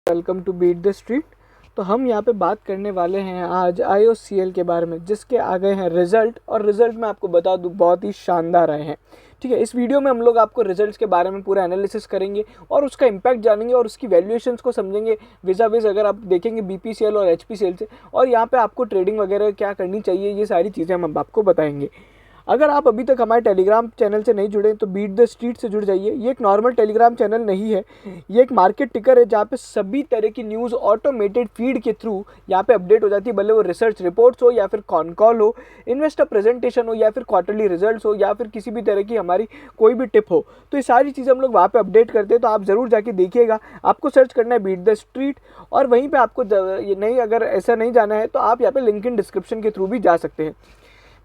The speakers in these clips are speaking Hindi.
Welcome to beat the street. तो हम यहाँ पे बात करने वाले हैं आज IOCL के बारे में, जिसके आ गए हैं रिजल्ट। और रिजल्ट मैं आपको बता दूँ बहुत ही शानदार आए हैं। ठीक है, इस वीडियो में हम लोग आपको रिजल्ट्स के बारे में पूरा एनालिसिस करेंगे और उसका इम्पैक्ट जानेंगे और उसकी वैल्यूएशंस को समझेंगे विज़ा विज़ अगर आप देखेंगे BPCL और HPCL से, और यहाँ पे आपको ट्रेडिंग वगैरह क्या करनी चाहिए, ये सारी चीज़ें हम आपको बताएंगे। अगर आप अभी तक हमारे टेलीग्राम चैनल से नहीं जुड़े तो बीट द स्ट्रीट से जुड़ जाइए। ये एक नॉर्मल टेलीग्राम चैनल नहीं है, ये एक मार्केट टिकर है जहाँ पे सभी तरह की न्यूज़ ऑटोमेटेड फीड के थ्रू यहाँ पे अपडेट हो जाती है, भले वो रिसर्च रिपोर्ट्स हो या फिर कॉन कॉल हो, इन्वेस्टर प्रेजेंटेशन हो या फिर क्वार्टरली रिजल्ट्स हो या फिर किसी भी तरह की हमारी कोई भी टिप हो। तो ये सारी चीज़ें हम लोग वहाँ पे अपडेट करते हैं, तो आप ज़रूर जाके देखिएगा। आपको सर्च करना है बीट द स्ट्रीट और वहीं पर आपको नहीं, अगर ऐसा नहीं जाना है तो आप यहाँ पे लिंक इन डिस्क्रिप्शन के थ्रू भी जा सकते हैं।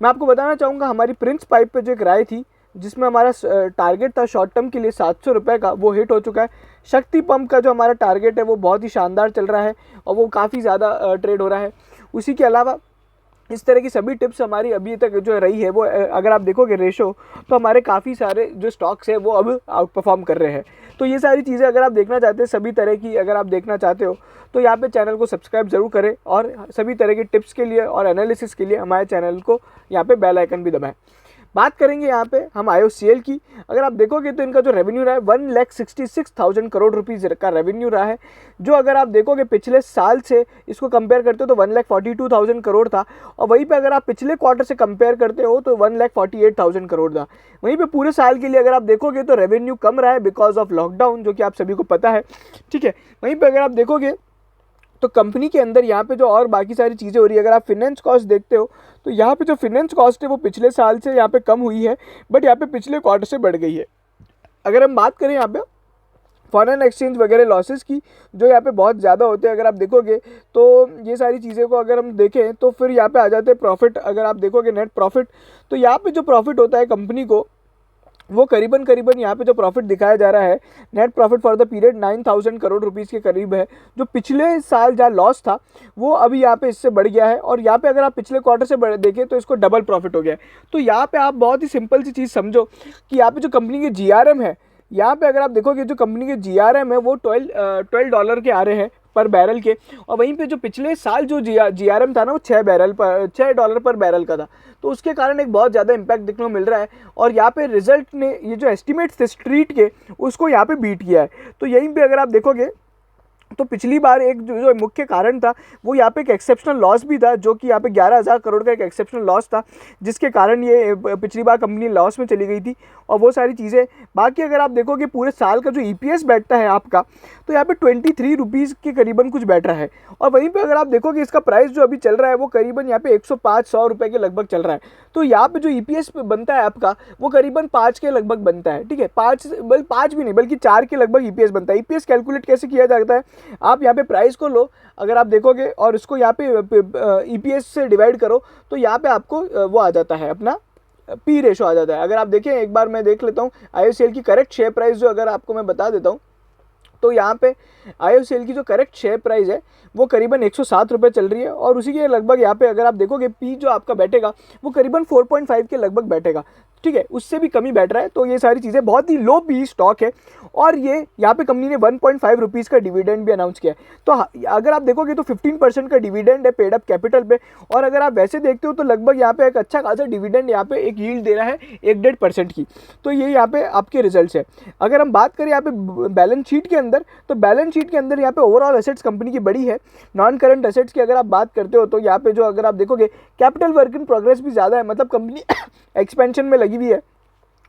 मैं आपको बताना चाहूँगा हमारी प्रिंस पाइप पे जो एक राय थी जिसमें हमारा टारगेट था शॉर्ट टर्म के लिए 700 रुपये का, वो हिट हो चुका है। शक्ति पंप का जो हमारा टारगेट है वो बहुत ही शानदार चल रहा है और वो काफ़ी ज़्यादा ट्रेड हो रहा है। उसी के अलावा इस तरह की सभी टिप्स हमारी अभी तक जो रही है वो अगर आप देखोगे रेशो, तो हमारे काफ़ी सारे जो स्टॉक्स हैं वो अब आउट परफॉर्म कर रहे हैं। तो ये सारी चीज़ें अगर आप देखना चाहते हैं, सभी तरह की अगर आप देखना चाहते हो तो यहाँ पे चैनल को सब्सक्राइब जरूर करें और सभी तरह के टिप्स के लिए और एनालिसिस के लिए हमारे चैनल को यहाँ पे बेल आइकन भी दबाएं। बात करेंगे यहाँ पे हम IOCL की। अगर आप देखोगे तो इनका जो रेवेन्यू रहा है 1,66,000 करोड़ रुपीज़ का रेवेन्यू रहा है, जो अगर आप देखोगे पिछले साल से इसको कंपेयर करते हो तो 1,42,000 करोड़ था, और वहीं पे अगर आप पिछले क्वार्टर से कंपेयर करते हो तो 1,48,000 करोड़ था। वहीं पे पूरे साल के लिए अगर आप देखोगे तो रेवेन्यू कम रहा है बिकॉज ऑफ लॉकडाउन, जो कि आप सभी को पता है। ठीक है, वहीं पर अगर आप देखोगे तो कंपनी के अंदर यहाँ पे जो और बाकी सारी चीज़ें हो रही है, अगर आप फिनेंस कॉस्ट देखते हो तो यहाँ पे जो फिनेंस कॉस्ट है वो पिछले साल से यहाँ पे कम हुई है, बट यहाँ पे पिछले क्वार्टर से बढ़ गई है। अगर हम बात करें यहाँ पे फॉरेन एक्सचेंज वगैरह लॉसेस की, जो यहाँ पे बहुत ज़्यादा होते हैं, अगर आप देखोगे तो ये सारी चीज़ें को अगर हम देखें तो फिर यहाँ पे आ जाते हैं प्रॉफिट। अगर आप देखोगे नेट प्रॉफिट, तो यहाँ पे जो प्रॉफिट होता है कंपनी को वो करीबन यहाँ पे जो प्रॉफिट दिखाया जा रहा है, net profit for the period 9,000 crore rupees के करीब है। जो पिछले साल जहाँ लॉस था वो अभी यहाँ पे इससे बढ़ गया है, और यहाँ पे अगर आप पिछले क्वार्टर से देखें तो इसको डबल प्रॉफिट हो गया है। तो यहाँ पे आप बहुत ही सिंपल सी चीज़ समझो कि यहाँ पे जो कंपनी के GRM है, यहाँ पे अगर आप देखोगे जो कंपनी के GRM है वो $12 के आ रहे हैं पर बैरल के, और वहीं पे जो पिछले साल जो GRM था ना वो $6 पर बैरल का था। तो उसके कारण एक बहुत ज़्यादा इम्पैक्ट देखने को मिल रहा है, और यहाँ पे रिजल्ट ने ये जो एस्टिमेट्स थे स्ट्रीट के उसको यहाँ पे बीट किया है। तो यहीं पे अगर आप देखोगे तो पिछली बार एक जो मुख्य कारण था वो यहाँ पे एक एक्सेप्शनल लॉस भी था, जो कि यहाँ पे 11,000 करोड़ का एक एक्सेप्शनल लॉस था, जिसके कारण ये पिछली बार कंपनी लॉस में चली गई थी और वो सारी चीज़ें। बाकी अगर आप देखोगे पूरे साल का जो EPS बैठता है आपका, तो यहाँ पे 23 रुपीज़ के करीबन कुछ बैठ रहा है, और वहीं पर अगर आप देखोगे इसका प्राइस जो अभी चल रहा है वो करीबन यहाँ पे 105-100 रुपये के लगभग चल रहा है। तो यहाँ पे जो EPS बनता है आपका वो करीबन 5 के लगभग बनता है। ठीक है, 5 भी नहीं बल्कि 4 के लगभग EPS बनता है। EPS कैलकुलेट कैसे किया जाता है, आप यहाँ पे प्राइस को लो, अगर आप देखोगे और इसको यहाँ पे EPS से डिवाइड करो तो यहाँ पे आपको वो आ जाता है, अपना P रेशो आ जाता है। अगर आप देखें एक बार मैं देख लेता हूँ IOCL की करेक्ट शेयर प्राइस, जो अगर आपको मैं बता देता हूँ तो यहाँ पे IOCL की जो करेक्ट शेयर प्राइस है वो करीबन 107 रुपये चल रही है, और उसी के लगभग यहाँ पे अगर आप देखोगे P जो आपका बैठेगा वो करीबन 4.5 के लगभग बैठेगा। ठीक है, उससे भी कमी बैठ रहा है। तो ये सारी चीज़ें बहुत ही लो PE स्टॉक है, और ये यहाँ पे कंपनी ने 1.5 रुपीज़ का डिविडेंड भी अनाउंस किया है। तो अगर आप देखोगे तो 15% का डिविडेंड है पेड अप कैपिटल पे, और अगर आप वैसे देखते हो तो लगभग यहाँ पे एक अच्छा खासा डिविडेंड यहाँ पे एक यील्ड दे रहा है 1.5% की। तो ये यहाँ पे आपके रिजल्ट्स है। अगर हम बात करें यहाँ पे बैलेंस शीट के अंदर, तो बैलेंस शीट के अंदर यहाँ पे ओवरऑल एसेट्स कंपनी की बड़ी है। नॉन करंट एसेट्स की अगर आप बात करते हो तो यहाँ पे जो अगर आप देखोगे कैपिटल वर्क इन प्रोग्रेस भी ज़्यादा है, मतलब कंपनी एक्सपेंशन में लगी हुई है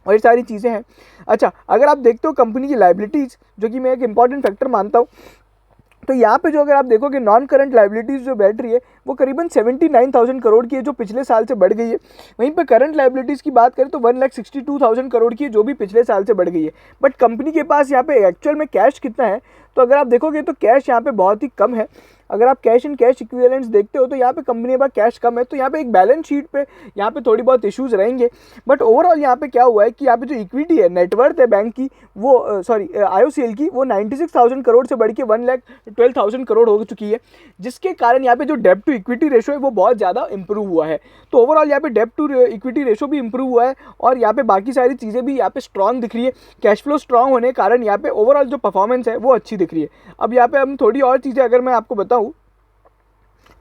और ये सारी चीज़ें हैं। अच्छा, अगर आप देखते हो कंपनी की लाइबिलिटीज़, जो कि मैं एक इंपॉर्टेंट फैक्टर मानता हूँ, तो यहाँ पे जो अगर आप देखोगे नॉन करंट लाइबिलिटीज़ जो बैठ रही है वो करीबन 79,000 करोड़ की है, जो पिछले साल से बढ़ गई है। वहीं पे करंट लाइबिलिटीज़ की बात करें तो 1,62,000 करोड़ की है, जो भी पिछले साल से बढ़ गई है। बट कंपनी के पास यहाँ पे एक्चुअल में कैश कितना है, तो अगर आप देखोगे तो कैश यहाँ पे बहुत ही कम है। अगर आप कैश एंड कैश इक्विवेलेंट्स देखते हो तो यहाँ पे कंपनी के पास कैश कम है, तो यहाँ पे एक बैलेंस शीट पे यहाँ पे थोड़ी बहुत इश्यूज रहेंगे। बट ओवरऑल यहाँ पे क्या हुआ है कि यहाँ पे जो इक्विटी है, नेटवर्थ है बैंक की, वो सॉरी IOCL की, वो 96,000 करोड़ से बढ़ के 1,12,000 करोड़ हो चुकी है, जिसके कारण यहाँ पे जो डेब्ट टू इक्विटी रेशो है वो बहुत ज़्यादा इंप्रूव हुआ है। तो ओवरऑल यहाँ पे डेब्ट टू इक्विटी रेशो भी इंप्रूव हुआ है और यहाँ पे बाकी सारी चीज़ें भी यहाँ पे स्ट्रॉन्ग दिख रही है। कैश फ्लो स्ट्रॉन्ग होने के कारण यहाँ पे ओवरऑल जो परफॉर्मेंस है वो अच्छी दिख रही है। अब यहाँ पे हम थोड़ी और चीज़ें अगर मैं आपको बताऊँ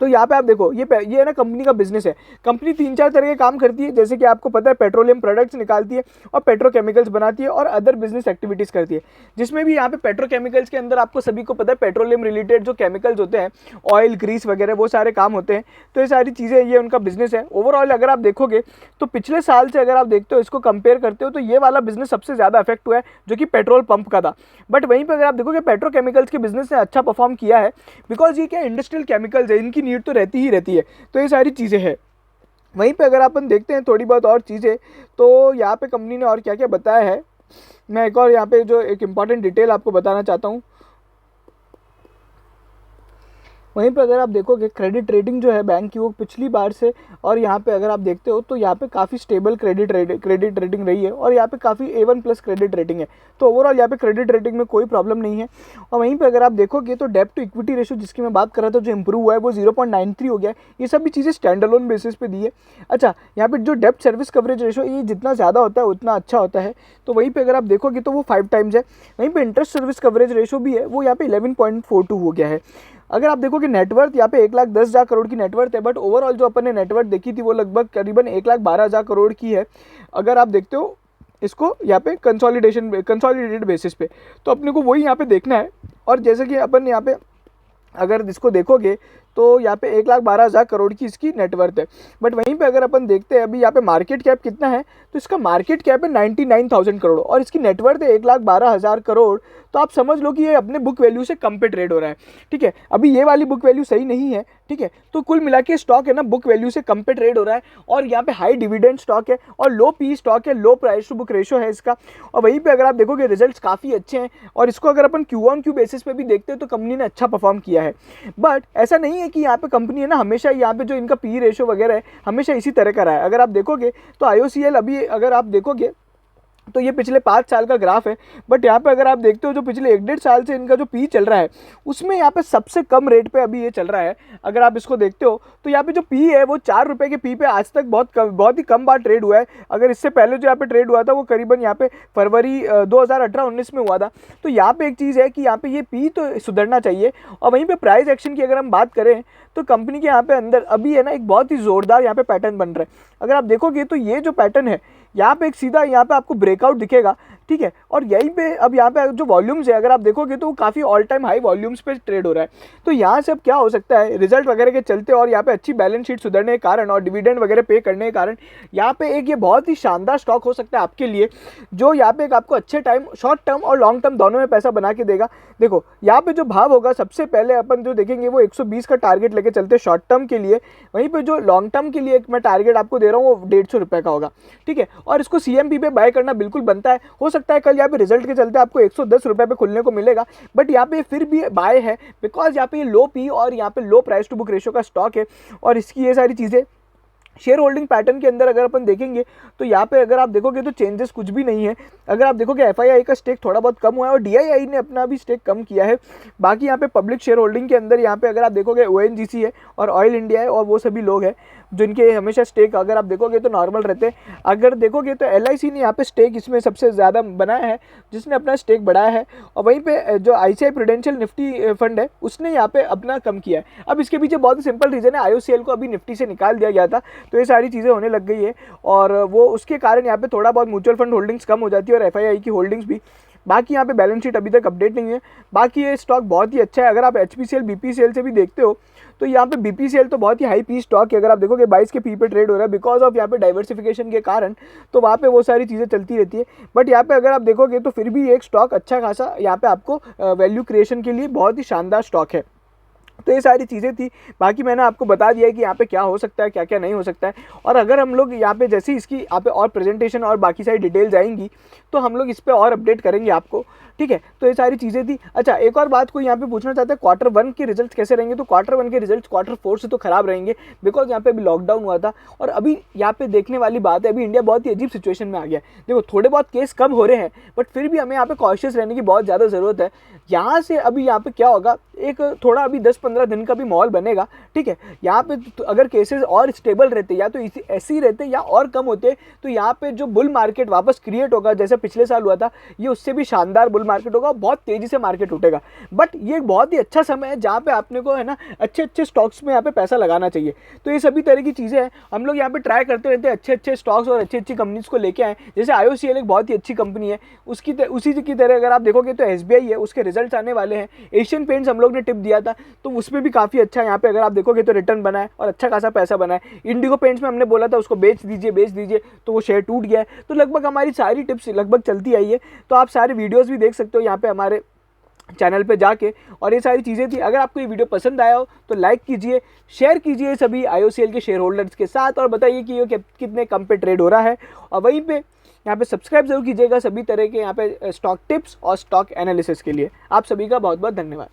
तो यहाँ पे आप देखो, ये है ना कंपनी का बिजनेस है। कंपनी 3-4 तरह के काम करती है, जैसे कि आपको पता है पेट्रोलियम प्रोडक्ट्स निकालती है और पेट्रोकेमिकल्स बनाती है और अदर बिजनेस एक्टिविटीज़ करती है, जिसमें भी यहाँ पे पेट्रोकेमिकल्स के अंदर आपको सभी को पता है पेट्रोलियम रिलेटेड जो केमिकल्स होते हैं, ऑयल, ग्रीस वगैरह, वो सारे काम होते हैं। तो ये सारी चीज़ें, ये उनका बिजनेस है। ओवरऑल अगर आप देखोगे तो पिछले साल से अगर आप देखते हो, इसको कंपेयर करते हो, तो ये वाला बिजनेस सबसे ज़्यादा अफेक्ट हुआ है जो कि पेट्रोल पंप का था। बट वहीं पर अगर आप देखोगे पेट्रोकेमिकल्स के बिजनेस ने अच्छा परफॉर्म किया है, बिकॉज ये क्या इंडस्ट्रियल केमिकल्स है, इनकी नीड तो रहती ही रहती है। तो ये सारी चीज़ें हैं। वहीं पे अगर अपन देखते हैं थोड़ी बहुत और चीज़ें, तो यहाँ पे कंपनी ने और क्या क्या बताया है, मैं एक और यहाँ पे जो एक इम्पॉर्टेंट डिटेल आपको बताना चाहता हूँ। वहीं पे अगर आप देखोगे क्रेडिट रेटिंग जो है बैंक की, वो पिछली बार से और यहाँ पे अगर आप देखते हो तो यहाँ पे काफ़ी स्टेबल क्रेडिट रेटिंग रही है और यहाँ पे काफ़ी A1+ क्रेडिट रेटिंग है। तो ओवरऑल यहाँ पे क्रेडिट रेटिंग में कोई प्रॉब्लम नहीं है। और वहीं पे अगर आप देखोगे तो डेब्ट टू इक्विटी रेशो जिसकी मैं बात कर रहा था, जो इंप्रूव हुआ है, वो 0.93 हो गया है। ये सब भी चीज़ें स्टैंड अलोन बेसिस पे दी है। अच्छा, यहाँ पे जो डेब्ट सर्विस कवरेज रेशो, ये जितना ज़्यादा होता है उतना अच्छा होता है। तो वहीं पर अगर आप देखोगे तो वो 5 टाइम्स है। वहीं पर इंटरेस्ट सर्विस कवरेज रेशो भी है, वो यहाँ पे 11.42 हो गया है। अगर आप देखो कि नेटवर्थ यहाँ पे 1,10,000 करोड़ की नेटवर्थ है, बट ओवरऑल जो अपन ने नेटवर्थ देखी थी वो लगभग करीबन 1,12,000 करोड़ की है। अगर आप देखते हो इसको यहाँ पे कंसोलिडेटेड बेसिस पे, तो अपने को वही यहाँ पे देखना है। और जैसे कि अपन यहाँ पे अगर इसको देखोगे तो यहाँ पे 1,12,000 करोड़ की इसकी नेटवर्थ है। बट वहीं पे अगर अपन देखते हैं अभी यहाँ पे मार्केट कैप कितना है, तो इसका मार्केट कैप है 99,000 करोड़ और इसकी नेटवर्थ है 1,12,000 करोड़। तो आप समझ लो कि ये अपने बुक वैल्यू से कम पे ट्रेड हो रहा है। ठीक है, अभी ये वाली बुक वैल्यू सही नहीं है। ठीक है, तो कुल मिला के स्टॉक है ना बुक वैल्यू से कम पे ट्रेड हो रहा है और यहाँ पे हाई डिविडेंड स्टॉक है और लो पी स्टॉक है, low price to book ratio है इसका। और वहीं पे अगर आप देखोगे रिजल्ट्स काफ़ी अच्छे हैं और इसको अगर अपन Q-on-Q बेसिस पे भी देखते हैं तो कंपनी ने अच्छा परफॉर्म किया है। बट ऐसा नहीं है कि यहाँ पे कंपनी है ना हमेशा यहाँ पे जो इनका पी रेशो वगैरह है हमेशा इसी तरह का रहा है। अगर आप देखोगे तो IOCL अभी अगर आप देखोगे तो ये पिछले 5 साल का ग्राफ है। बट यहाँ पे अगर आप देखते हो जो पिछले 1-1.5 साल से इनका जो पी चल रहा है उसमें यहाँ पे सबसे कम रेट पे अभी ये चल रहा है। अगर आप इसको देखते हो तो यहाँ पे जो पी है वो 4 रुपये के पी पे आज तक बहुत ही कम बार ट्रेड हुआ है। अगर इससे पहले जो यहाँ पे ट्रेड हुआ था वो करीबन यहाँ पे फरवरी 2018-19 में हुआ था। तो यहाँ पे एक चीज़ है कि यहाँ पे ये पी तो सुधरना चाहिए। और वहीं पर प्राइस एक्शन की अगर हम बात करें तो कंपनी के यहाँ पे अंदर अभी है ना एक बहुत ही ज़ोरदार यहाँ पे पैटर्न बन रहा है। अगर आप देखोगे तो ये जो पैटर्न है यहाँ पे एक सीधा यहाँ पे आपको ब्रेकआउट दिखेगा। ठीक है, और यहीं पे अब यहाँ पे जो वॉल्यूम्स है अगर आप देखोगे तो वो काफ़ी ऑल टाइम हाई वॉल्यूम्स पे ट्रेड हो रहा है। तो यहाँ से अब क्या हो सकता है, रिजल्ट वगैरह के चलते और यहाँ पे अच्छी बैलेंस शीट सुधरने के कारण और डिविडेंड वगैरह पे करने के कारण यहाँ पे एक ये बहुत ही शानदार स्टॉक हो सकता है आपके लिए, जो यहाँ पे एक आपको अच्छे टाइम शॉर्ट टर्म और लॉन्ग टर्म दोनों में पैसा बना के देगा। देखो यहाँ पे जो भाव होगा सबसे पहले अपन जो देखेंगे वो 120 का टारगेट लेके चलते शॉर्ट टर्म के लिए। वहीं पे जो लॉन्ग टर्म के लिए मैं टारगेट आपको दे रहा हूँ वो 150 रुपये का होगा। ठीक है, और इसको CMP पे बाय करना बिल्कुल बनता है। हो सकता है कल यहाँ पे रिजल्ट के चलते आपको 110 रुपये पे खुलने को मिलेगा, बट यहाँ पे फिर भी बाय है बिकॉज यहाँ पे ये लो पी और यहाँ पे low price to book ratio का स्टॉक है। और इसकी ये सारी चीज़ें शेयर होल्डिंग पैटर्न के अंदर अगर अपन देखेंगे तो यहाँ पे अगर आप देखोगे तो चेंजेस कुछ भी नहीं है। अगर आप देखोगे FII का स्टेक थोड़ा बहुत कम हुआ है और DII ने अपना भी स्टेक कम किया है। बाकी यहाँ पे पब्लिक शेयर होल्डिंग के अंदर यहाँ पे अगर आप देखोगे ONGC है और ऑयल इंडिया है और वो सभी लोग हैं जिनके हमेशा स्टेक अगर आप देखोगे तो नॉर्मल रहते हैं। अगर देखोगे तो LIC ने यहाँ पे स्टेक इसमें सबसे ज़्यादा बनाया है, जिसने अपना स्टेक बढ़ाया है। और वहीं पे जो ICICI प्रूडेंशियल निफ्टी फंड है उसने यहाँ पे अपना कम किया है। अब इसके पीछे बहुत ही सिंपल रीज़न है, IOCL को अभी निफ्टी से निकाल दिया गया था तो ये सारी चीज़ें होने लग गई है और वो उसके कारण यहाँ पे थोड़ा बहुत म्यूचुअल फंड होल्डिंग्स कम हो जाती है और FII की होल्डिंग्स भी। बाकी यहाँ पे बैलेंस शीट अभी तक अपडेट नहीं है। बाकी ये स्टॉक बहुत ही अच्छा है। अगर आप HPCL BPCL से भी देखते हो तो यहाँ पे BPCL तो बहुत ही हाई पी स्टॉक है। अगर आप देखोगे 22 के पी पे ट्रेड हो रहा है बिकॉज ऑफ यहाँ पे डाइवर्सिफिकेशन के कारण, तो वहाँ पे वो सारी चीज़ें चलती रहती है। बट यहाँ पे अगर आप देखोगे तो फिर भी एक स्टॉक अच्छा खासा यहाँ पे आपको वैल्यू क्रिएशन के लिए बहुत ही शानदार स्टॉक है। तो ये सारी चीज़ें थी। बाकी मैंने आपको बता दिया है कि यहाँ पे क्या हो सकता है, क्या क्या नहीं हो सकता है। और अगर हम लोग यहाँ पे जैसे इसकी यहाँ पे और प्रेजेंटेशन और बाकी सारी डिटेल्स आएंगी तो हम लोग इस पर और अपडेट करेंगे आपको, ठीक है। तो ये सारी चीज़ें थी। अच्छा, एक और बात कोई यहाँ पे पूछना चाहता है Q1 के रिजल्ट कैसे रहेंगे, तो Q1 के रिजल्ट Q4 से तो खराब रहेंगे, बिकॉज यहाँ पे अभी लॉकडाउन हुआ था। और अभी यहाँ पे देखने वाली बात है, अभी इंडिया बहुत ही अजीब सिचुएशन में आ गया है। देखो थोड़े बहुत केस कम हो रहे हैं, बट फिर भी हमें यहाँ पे कॉशियस रहने की बहुत ज़्यादा ज़रूरत है। यहाँ से अभी यहाँ पे क्या होगा, एक थोड़ा अभी 10-15 दिन का भी माहौल बनेगा, ठीक है। यहाँ पे तो अगर केसेस और स्टेबल रहते या तो ऐसे ही रहते या और कम होते, तो यहाँ पे जो बुल मार्केट वापस क्रिएट होगा जैसे पिछले साल हुआ था, ये उससे भी शानदार बुल मार्केट होगा, बहुत तेज़ी से मार्केट उठेगा। बट ये एक बहुत ही अच्छा समय है जहाँ पे आपने को है ना अच्छे अच्छे स्टॉक्स में यहाँ पे पैसा लगाना चाहिए। तो ये सभी तरह की चीज़ें हैं, हम लोग यहाँ पे ट्राई करते रहते हैं अच्छे अच्छे स्टॉक्स और अच्छी अच्छी कंपनीज को लेके आए। जैसे IOCL एक बहुत ही अच्छी कंपनी है, उसी की तरह अगर आप देखोगे तो SBI है, उसके रिजल्ट्स आने वाले हैं। एशियन पेंट्स हम लोग ने टिप दिया था, तो उसमें भी काफ़ी अच्छा यहाँ पे अगर आप देखोगे तो रिटर्न बना है और अच्छा खासा पैसा बना है। इंडिगो पेंट्स में हमने बोला था उसको बेच दीजिए, तो वो शेयर टूट गया है। तो लगभग हमारी सारी टिप्स लगभग चलती आई है, तो आप सारे वीडियोज़ भी देख सकते हो यहाँ पे हमारे चैनल पे जाके। और ये सारी चीज़ें थी। अगर आपको ये वीडियो पसंद आया हो तो लाइक कीजिए, शेयर कीजिए सभी IOCL के शेयर होल्डर्स के साथ, और बताइए कि ये कितने कम पे ट्रेड हो रहा है। और वहीं पे यहाँ पे सब्सक्राइब जरूर कीजिएगा सभी तरह के यहाँ पे स्टॉक टिप्स और स्टॉक एनालिसिस के लिए। आप सभी का बहुत बहुत धन्यवाद।